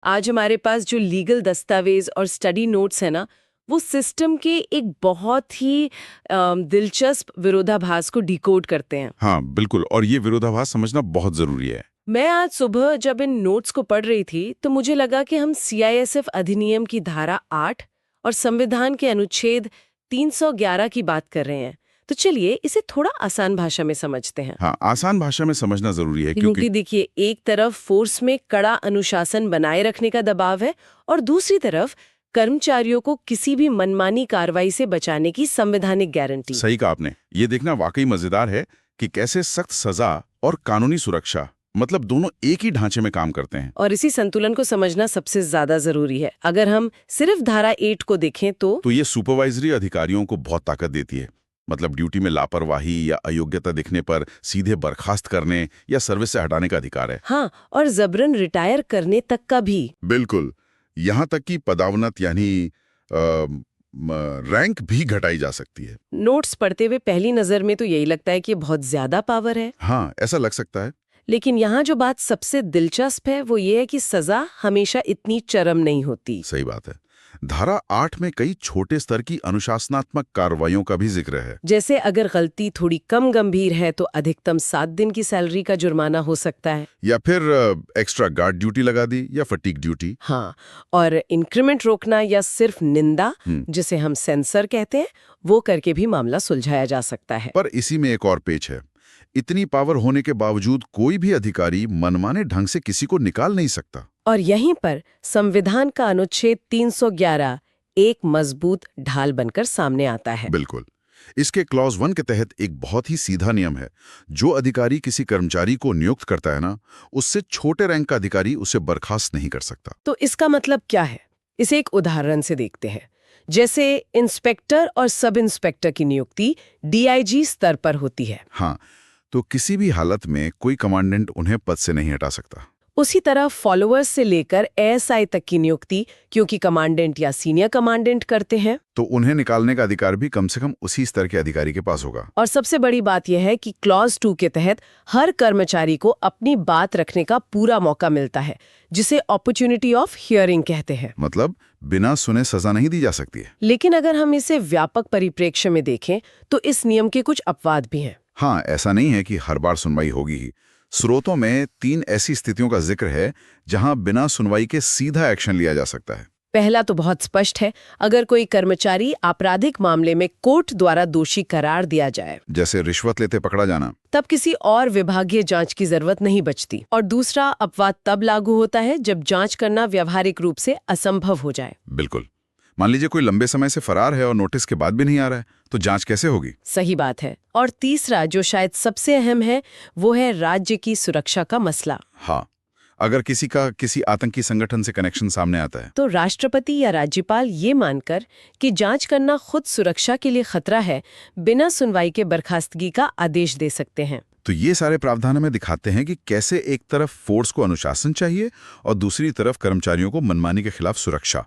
आज हमारे पास जो लीगल दस्तावेज और स्टडी नोट्स है ना, वो सिस्टम के एक बहुत ही दिलचस्प विरोधाभास को डिकोड करते हैं। हाँ बिल्कुल, और ये विरोधाभास समझना बहुत जरूरी है। मैं आज सुबह जब इन नोट्स को पढ़ रही थी तो मुझे लगा कि हम सीआईएसएफ अधिनियम की धारा 8 और संविधान के अनुच्छेद 311 की बात कर रहे हैं। तो चलिए इसे थोड़ा आसान भाषा में समझते हैं। हाँ, आसान भाषा में समझना जरूरी है क्योंकि देखिए, एक तरफ फोर्स में कड़ा अनुशासन बनाए रखने का दबाव है और दूसरी तरफ कर्मचारियों को किसी भी मनमानी कार्रवाई से बचाने की संवैधानिक गारंटी। सही कहा आपने। ये देखना वाकई मजेदार है कि कैसे सख्त सजा और कानूनी सुरक्षा मतलब दोनों एक ही ढांचे में काम करते हैं। और इसी संतुलन को समझना सबसे ज्यादा जरूरी है। अगर हम सिर्फ धारा 8 को देखें तो ये सुपरवाइजरी अधिकारियों को बहुत ताकत देती है। मतलब ड्यूटी में लापरवाही या अयोग्यता दिखने पर सीधे बर्खास्त करने या सर्विस से हटाने का अधिकार है। हाँ, और जबरन रिटायर करने तक का भी। बिल्कुल, यहाँ तक कि पदावनत यानी रैंक भी घटाई जा सकती है। नोट्स पढ़ते हुए पहली नजर में तो यही लगता है कि बहुत ज्यादा पावर है। हाँ, ऐसा लग सकता है। लेकिन यहाँ जो बात सबसे दिलचस्प है वो ये है कि सजा हमेशा इतनी चरम नहीं होती। सही बात है। धारा 8 में कई छोटे स्तर की अनुशासनात्मक कार्रवाइयों का भी जिक्र है। जैसे अगर गलती थोड़ी कम गंभीर है तो अधिकतम 7 दिन की सैलरी का जुर्माना हो सकता है, या फिर एक्स्ट्रा गार्ड ड्यूटी लगा दी या फटीग ड्यूटी। हाँ, और इंक्रीमेंट रोकना या सिर्फ निंदा, जिसे हम सेंसर कहते हैं, वो करके भी मामला सुलझाया जा सकता है। पर इसी में एक और पेच है। इतनी पावर होने के बावजूद कोई भी अधिकारी मनमाने ढंग से किसी को निकाल नहीं सकता। और यहीं पर संविधान का अनुच्छेद 311 एक मजबूत ढाल बनकर सामने आता है। बिल्कुल। इसके क्लॉज 1 के तहत एक बहुत ही सीधा नियम है। जो अधिकारी किसी कर्मचारी को नियुक्त करता है ना, उससे छोटे रैंक का अधिकारी उसे बर्खास्त नहीं कर सकता। तो इसका मतलब क्या है? इसे एक उदाहरण से देखते हैं। जैसे इंस्पेक्टर और सब इंस्पेक्टर की नियुक्ति डीआईजी स्तर पर होती है। हाँ, तो किसी भी हालत में कोई कमांडेंट उन्हें पद से नहीं हटा सकता। उसी तरह फॉलोअर्स से लेकर एएसआई तक की नियुक्ति क्योंकि कमांडेंट या सीनियर कमांडेंट करते हैं, तो उन्हें निकालने का अधिकार भी कम से कम उसी स्तर के अधिकारी के पास होगा। और सबसे बड़ी बात यह है कि क्लॉज 2 के तहत हर कर्मचारी को अपनी बात रखने का पूरा मौका मिलता है, जिसे अपॉर्चुनिटी ऑफ हियरिंग कहते हैं। मतलब बिना सुने सजा नहीं दी जा सकती है। लेकिन अगर हम इसे व्यापक परिप्रेक्ष्य में देखें तो इस नियम के कुछ अपवाद भी हैं। हाँ, ऐसा नहीं है कि हर बार सुनवाई होगी ही। स्रोतों में 3 ऐसी स्थितियों का जिक्र है जहां बिना सुनवाई के सीधा एक्शन लिया जा सकता है। पहला तो बहुत स्पष्ट है, अगर कोई कर्मचारी आपराधिक मामले में कोर्ट द्वारा दोषी करार दिया जाए, जैसे रिश्वत लेते पकड़ा जाना, तब किसी और विभागीय जांच की जरूरत नहीं बचती। और दूसरा अपवाद तब लागू होता है जब जांच करना व्यावहारिक रूप से असंभव हो जाए। बिल्कुल। मान लीजिए कोई लंबे समय से फरार है और नोटिस के बाद भी नहीं आ रहा है, तो जांच कैसे होगी? सही बात है। और तीसरा, जो शायद सबसे अहम है, वो है राज्य की सुरक्षा का मसला। हाँ, अगर किसी का किसी आतंकी संगठन से कनेक्शन सामने आता है, तो राष्ट्रपति या राज्यपाल ये मानकर कि जांच करना खुद सुरक्षा के लिए खतरा है, बिना सुनवाई के बर्खास्तगी का आदेश दे सकते हैं। तो ये सारे प्रावधान हमें दिखाते हैं कि कैसे एक तरफ फोर्स को अनुशासन चाहिए और दूसरी तरफ कर्मचारियों को मनमानी के खिलाफ सुरक्षा।